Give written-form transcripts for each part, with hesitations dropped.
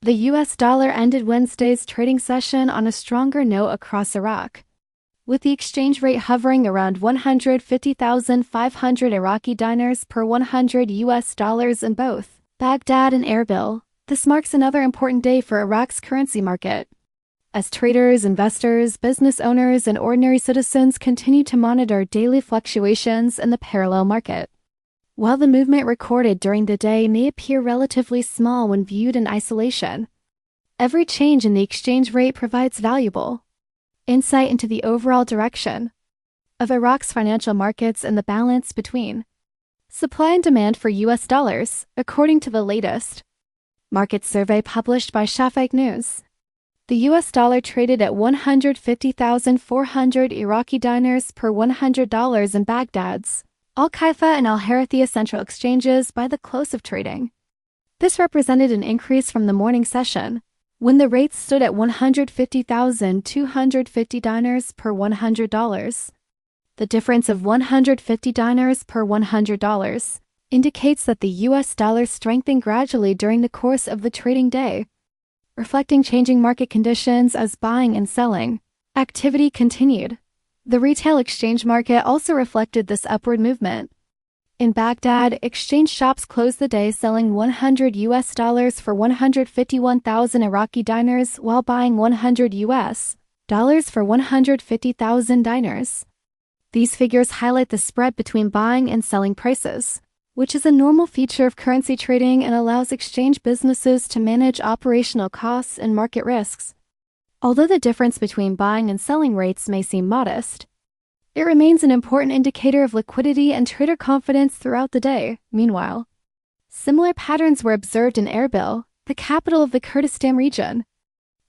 The US dollar ended Wednesday's trading session on a stronger note across Iraq, with the exchange rate hovering around 150,500 Iraqi dinars per 100 US dollars in both Baghdad and Erbil. This marks another important day for Iraq's currency market, as traders, investors, business owners, and ordinary citizens continue to monitor daily fluctuations in the parallel market. While the movement recorded during the day may appear relatively small when viewed in isolation, every change in the exchange rate provides valuable insight into the overall direction of Iraq's financial markets and the balance between supply and demand for US dollars, according to the latest market survey published by Shafaq News. The US dollar traded at 150,400 Iraqi dinars per $100 in Baghdad's Al-Khaifa and Al-Harithia central exchanges by the close of trading. This represented an increase from the morning session, when the rates stood at 150,250 dinars per $100. The difference of 150 dinars per $100 indicates that the US dollar strengthened gradually during the course of the trading day, reflecting changing market conditions as buying and selling activity continued. The retail exchange market also reflected this upward movement. In Baghdad, exchange shops closed the day selling 100 US dollars for 151,000 Iraqi dinars while buying 100 US dollars for 150,000 dinars. These figures highlight the spread between buying and selling prices, which is a normal feature of currency trading and allows exchange businesses to manage operational costs and market risks. Although the difference between buying and selling rates may seem modest, it remains an important indicator of liquidity and trader confidence throughout the day. Meanwhile, similar patterns were observed in Erbil, the capital of the Kurdistan region.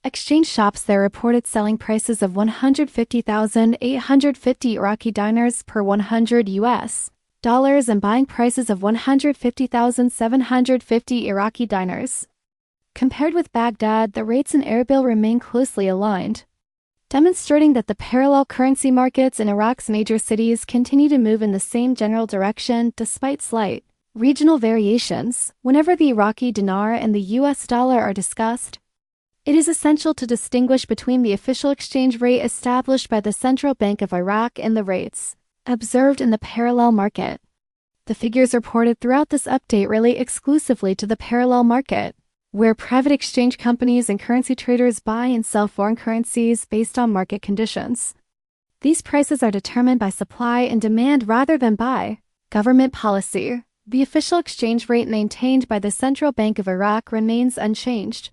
Exchange shops there reported selling prices of 150,850 Iraqi dinars per 100 US dollars and buying prices of 150,750 Iraqi dinars. Compared with Baghdad, the rates in Erbil remain closely aligned, demonstrating that the parallel currency markets in Iraq's major cities continue to move in the same general direction despite slight regional variations. Whenever the Iraqi dinar and the US dollar are discussed, it is essential to distinguish between the official exchange rate established by the Central Bank of Iraq and the rates observed in the parallel market. The figures reported throughout this update relate exclusively to the parallel market, where private exchange companies and currency traders buy and sell foreign currencies based on market conditions. These prices are determined by supply and demand rather than by government policy. The official exchange rate maintained by the Central Bank of Iraq remains unchanged.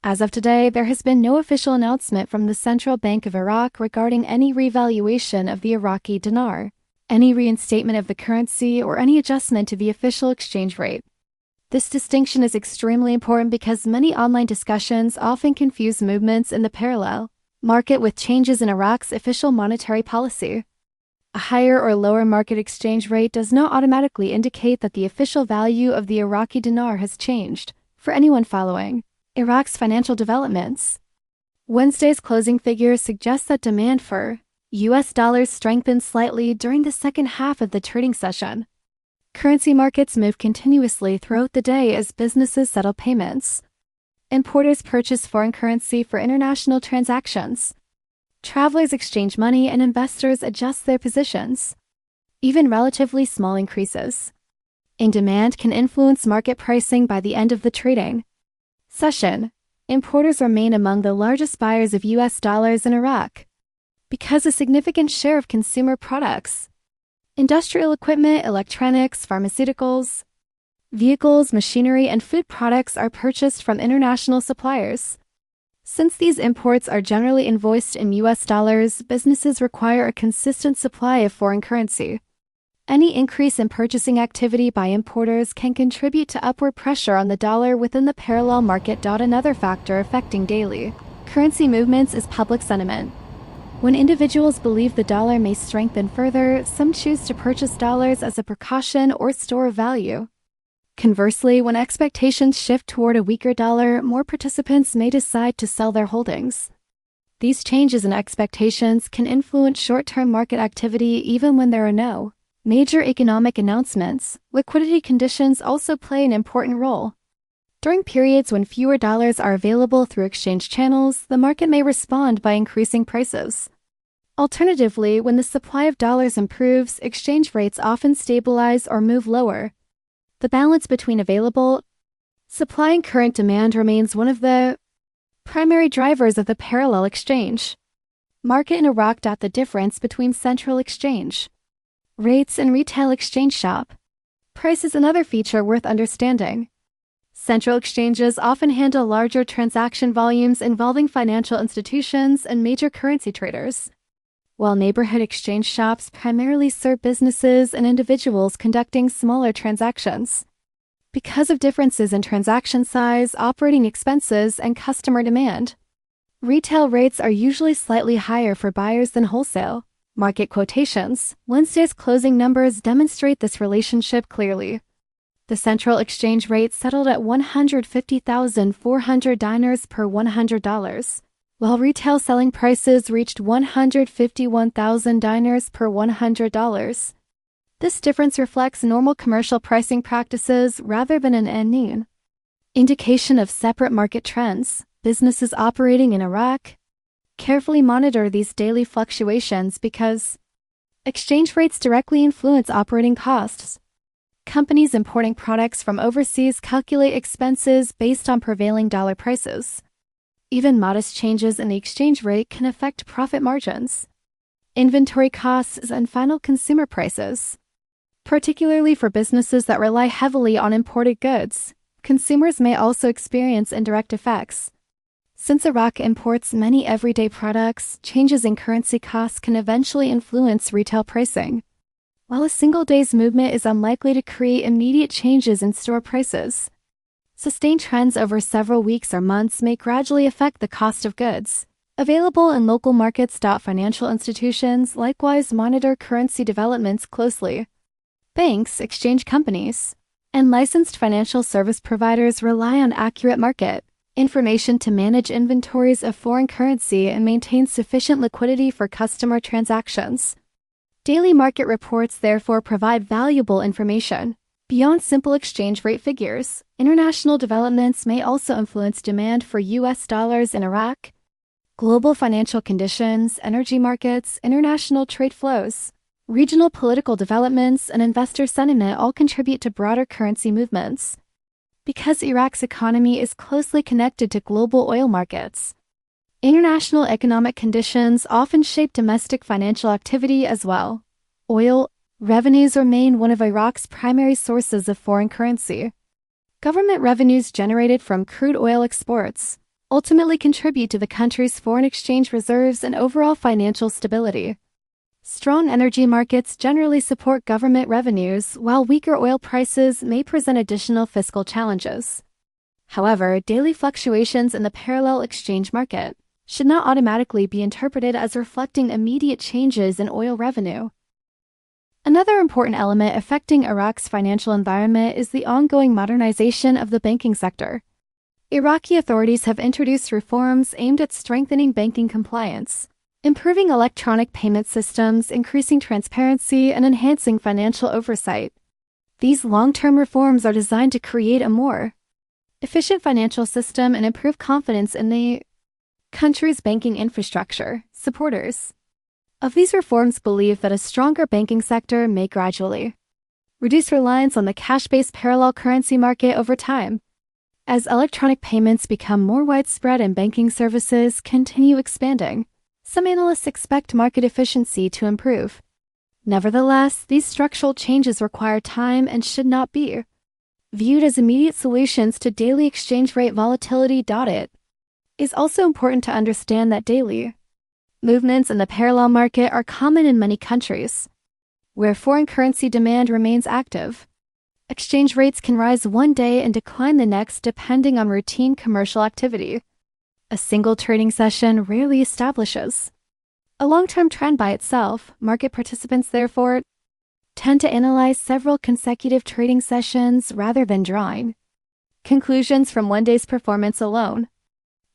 As of today, there has been no official announcement from the Central Bank of Iraq regarding any revaluation of the Iraqi dinar, any reinstatement of the currency, or any adjustment to the official exchange rate. This distinction is extremely important because many online discussions often confuse movements in the parallel market with changes in Iraq's official monetary policy. A higher or lower market exchange rate does not automatically indicate that the official value of the Iraqi dinar has changed. For anyone following Iraq's financial developments, Wednesday's closing figures suggest that demand for US dollars strengthened slightly during the second half of the trading session. Currency markets move continuously throughout the day as businesses settle payments. Importers purchase foreign currency for international transactions. Travelers exchange money and investors adjust their positions. Even relatively small increases in demand can influence market pricing by the end of the trading session. Importers remain among the largest buyers of US dollars in Iraq because a significant share of consumer products, industrial equipment, electronics, pharmaceuticals, vehicles, machinery, and food products are purchased from international suppliers. Since these imports are generally invoiced in US dollars, businesses require a consistent supply of foreign currency. Any increase in purchasing activity by importers can contribute to upward pressure on the dollar within the parallel market. Another factor affecting daily currency movements is public sentiment. When individuals believe the dollar may strengthen further, some choose to purchase dollars as a precaution or store of value. Conversely, when expectations shift toward a weaker dollar, more participants may decide to sell their holdings. These changes in expectations can influence short-term market activity even when there are no major economic announcements. Liquidity conditions also play an important role. During periods when fewer dollars are available through exchange channels, the market may respond by increasing prices. Alternatively, when the supply of dollars improves, exchange rates often stabilize or move lower. The balance between available supply and current demand remains one of the primary drivers of the parallel exchange market in Iraq. The difference between central exchange rates and retail exchange shop price is another feature worth understanding. Central exchanges often handle larger transaction volumes involving financial institutions and major currency traders, while neighborhood exchange shops primarily serve businesses and individuals conducting smaller transactions. Because of differences in transaction size, operating expenses, and customer demand, retail rates are usually slightly higher for buyers than wholesale. Market quotations. Wednesday's closing numbers demonstrate this relationship clearly. The central exchange rate settled at 150,400 dinars per $100, while retail selling prices reached 151,000 dinars per $100. This difference reflects normal commercial pricing practices rather than an indication of separate market trends. Businesses operating in Iraq carefully monitor these daily fluctuations because exchange rates directly influence operating costs. Companies importing products from overseas calculate expenses based on prevailing dollar prices. Even modest changes in the exchange rate can affect profit margins, inventory costs, and final consumer prices. Particularly for businesses that rely heavily on imported goods, consumers may also experience indirect effects. Since Iraq imports many everyday products, changes in currency costs can eventually influence retail pricing. While a single day's movement is unlikely to create immediate changes in store prices, sustained trends over several weeks or months may gradually affect the cost of goods available in local markets. Financial institutions likewise monitor currency developments closely. Banks, exchange companies, and licensed financial service providers rely on accurate market information to manage inventories of foreign currency and maintain sufficient liquidity for customer transactions. Daily market reports therefore provide valuable information. Beyond simple exchange rate figures, international developments may also influence demand for U.S. dollars in Iraq. Global financial conditions, energy markets, international trade flows, regional political developments, and investor sentiment all contribute to broader currency movements. Because Iraq's economy is closely connected to global oil markets, international economic conditions often shape domestic financial activity as well. Oil revenues remain one of Iraq's primary sources of foreign currency. Government revenues generated from crude oil exports ultimately contribute to the country's foreign exchange reserves and overall financial stability. Strong energy markets generally support government revenues, while weaker oil prices may present additional fiscal challenges. However, daily fluctuations in the parallel exchange market should not automatically be interpreted as reflecting immediate changes in oil revenue. Another important element affecting Iraq's financial environment is the ongoing modernization of the banking sector. Iraqi authorities have introduced reforms aimed at strengthening banking compliance, improving electronic payment systems, increasing transparency, and enhancing financial oversight. These long-term reforms are designed to create a more efficient financial system and improve confidence in the country's banking infrastructure. Supporters of these reforms believe that a stronger banking sector may gradually reduce reliance on the cash-based parallel currency market over time. As electronic payments become more widespread and banking services continue expanding, some analysts expect market efficiency to improve. Nevertheless, these structural changes require time and should not be viewed as immediate solutions to daily exchange rate volatility. It is also important to understand that daily movements in the parallel market are common in many countries, where foreign currency demand remains active. Exchange rates can rise one day and decline the next depending on routine commercial activity. A single trading session rarely establishes a long-term trend by itself. Market participants, therefore, tend to analyze several consecutive trading sessions rather than drawing conclusions from one day's performance alone.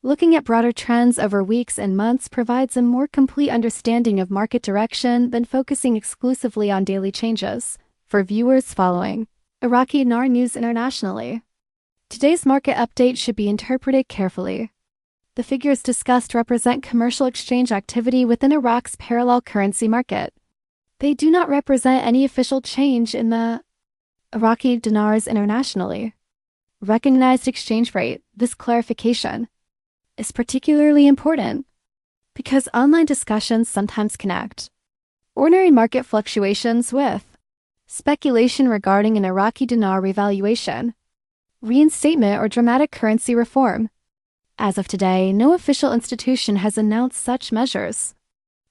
Looking at broader trends over weeks and months provides a more complete understanding of market direction than focusing exclusively on daily changes. For viewers following Iraqi Dinar news internationally, Today's market update should be interpreted carefully. The figures discussed represent commercial exchange activity within Iraq's parallel currency market. They do not represent any official change in the Iraqi dinars internationally recognized exchange rate. This clarification is particularly important because online discussions sometimes connect ordinary market fluctuations with speculation regarding an Iraqi dinar revaluation, reinstatement, or dramatic currency reform. As of today, no official institution has announced such measures.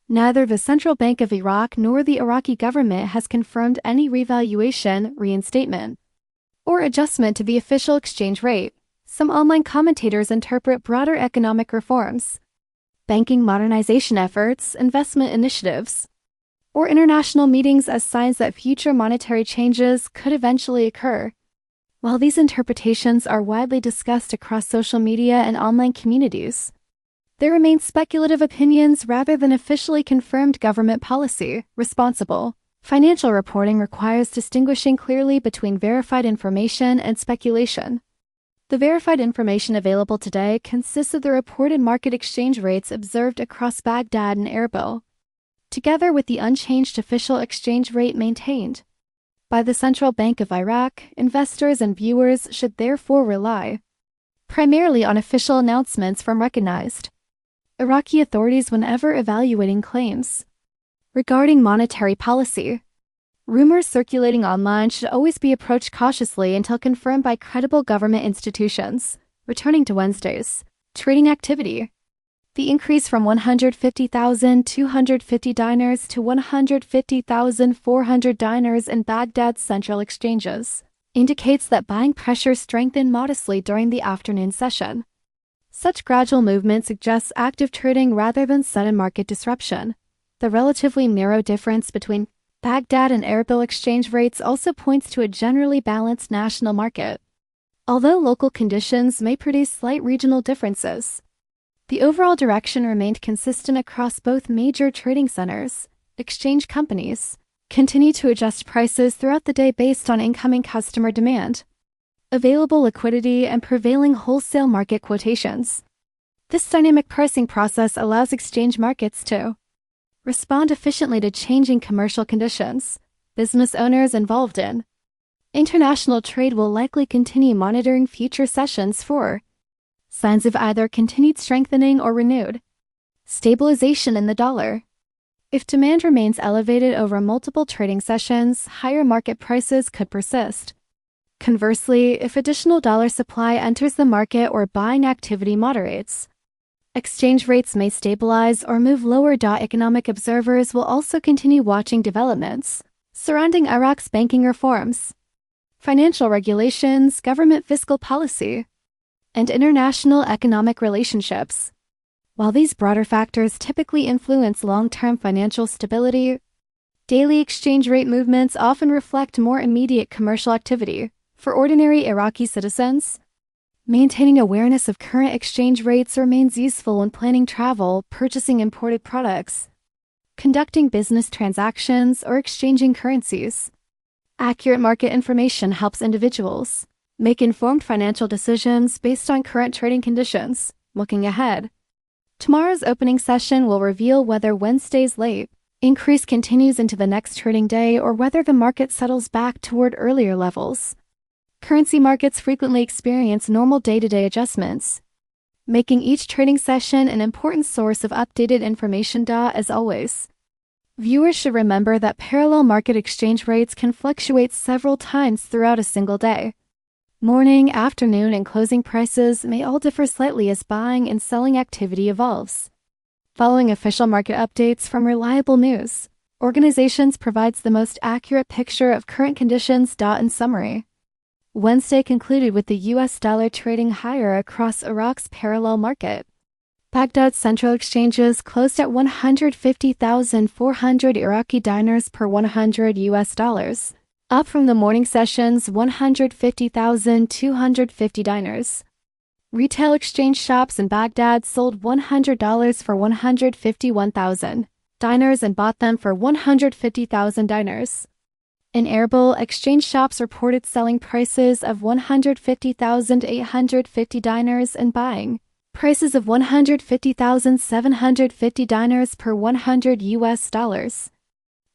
Neither the Central Bank of Iraq nor the Iraqi government has confirmed any revaluation, reinstatement, or adjustment to the official exchange rate. Some online commentators interpret broader economic reforms, banking modernization efforts, investment initiatives, or international meetings as signs that future monetary changes could eventually occur. While these interpretations are widely discussed across social media and online communities, there remain speculative opinions rather than officially confirmed government policy. Responsible financial reporting requires distinguishing clearly between verified information and speculation. The verified information available today consists of the reported market exchange rates observed across Baghdad and Erbil, together with the unchanged official exchange rate maintained by the Central Bank of Iraq. Investors and viewers should therefore rely primarily on official announcements from recognized Iraqi authorities whenever evaluating claims regarding monetary policy. Rumors circulating online should always be approached cautiously until confirmed by credible government institutions. Returning to Wednesday's trading activity, the increase from 150,250 dinars to 150,400 dinars in Baghdad's central exchanges indicates that buying pressure strengthened modestly during the afternoon session. Such gradual movement suggests active trading rather than sudden market disruption. The relatively narrow difference between Baghdad and Erbil exchange rates also points to a generally balanced national market. Although local conditions may produce slight regional differences, the overall direction remained consistent across both major trading centers. Exchange companies continue to adjust prices throughout the day based on incoming customer demand, available liquidity, and prevailing wholesale market quotations. This dynamic pricing process allows exchange markets to respond efficiently to changing commercial conditions. Business owners involved in international trade will likely continue monitoring future sessions for signs of either continued strengthening or renewed stabilization in the dollar. If demand remains elevated over multiple trading sessions, higher market prices could persist. Conversely, if additional dollar supply enters the market or buying activity moderates, exchange rates may stabilize or move lower. Economic observers will also continue watching developments surrounding Iraq's banking reforms, financial regulations, government fiscal policy, and international economic relationships. While these broader factors typically influence long-term financial stability, daily exchange rate movements often reflect more immediate commercial activity. For ordinary Iraqi citizens, maintaining awareness of current exchange rates remains useful when planning travel, purchasing imported products, conducting business transactions, or exchanging currencies. Accurate market information helps individuals make informed financial decisions based on current trading conditions. Looking ahead, tomorrow's opening session will reveal whether Wednesday's late increase continues into the next trading day or whether the market settles back toward earlier levels. Currency markets frequently experience normal day-to-day adjustments, making each trading session an important source of updated information. As always, viewers should remember that parallel market exchange rates can fluctuate several times throughout a single day. Morning, afternoon, and closing prices may all differ slightly as buying and selling activity evolves. Following official market updates from reliable news organizations provides the most accurate picture of current conditions. In summary, Wednesday concluded with the US dollar trading higher across Iraq's parallel market. Baghdad's central exchanges closed at 150,400 Iraqi dinars per 100 US dollars, up from the morning session's 150,250 dinars. Retail exchange shops in Baghdad sold $100 for 151,000 dinars and bought them for 150,000 dinars. In Erbil, exchange shops reported selling prices of 150,850 dinars and buying prices of 150,750 dinars per 100 US dollars.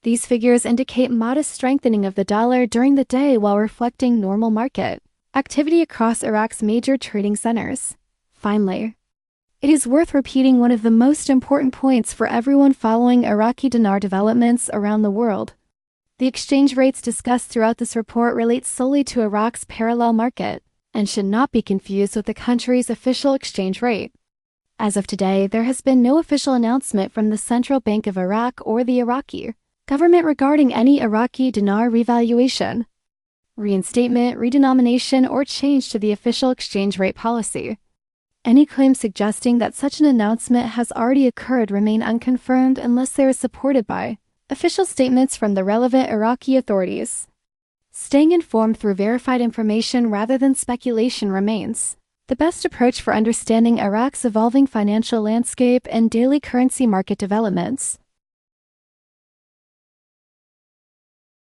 These figures indicate modest strengthening of the dollar during the day while reflecting normal market activity across Iraq's major trading centers. Finally, it is worth repeating one of the most important points for everyone following Iraqi dinar developments around the world. The exchange rates discussed throughout this report relate solely to Iraq's parallel market and should not be confused with the country's official exchange rate. As of today, there has been no official announcement from the Central Bank of Iraq or the Iraqi government regarding any Iraqi dinar revaluation, reinstatement, redenomination, or change to the official exchange rate policy. Any claims suggesting that such an announcement has already occurred remain unconfirmed unless they are supported by official statements from the relevant Iraqi authorities. Staying informed through verified information rather than speculation remains the best approach for understanding Iraq's evolving financial landscape and daily currency market developments.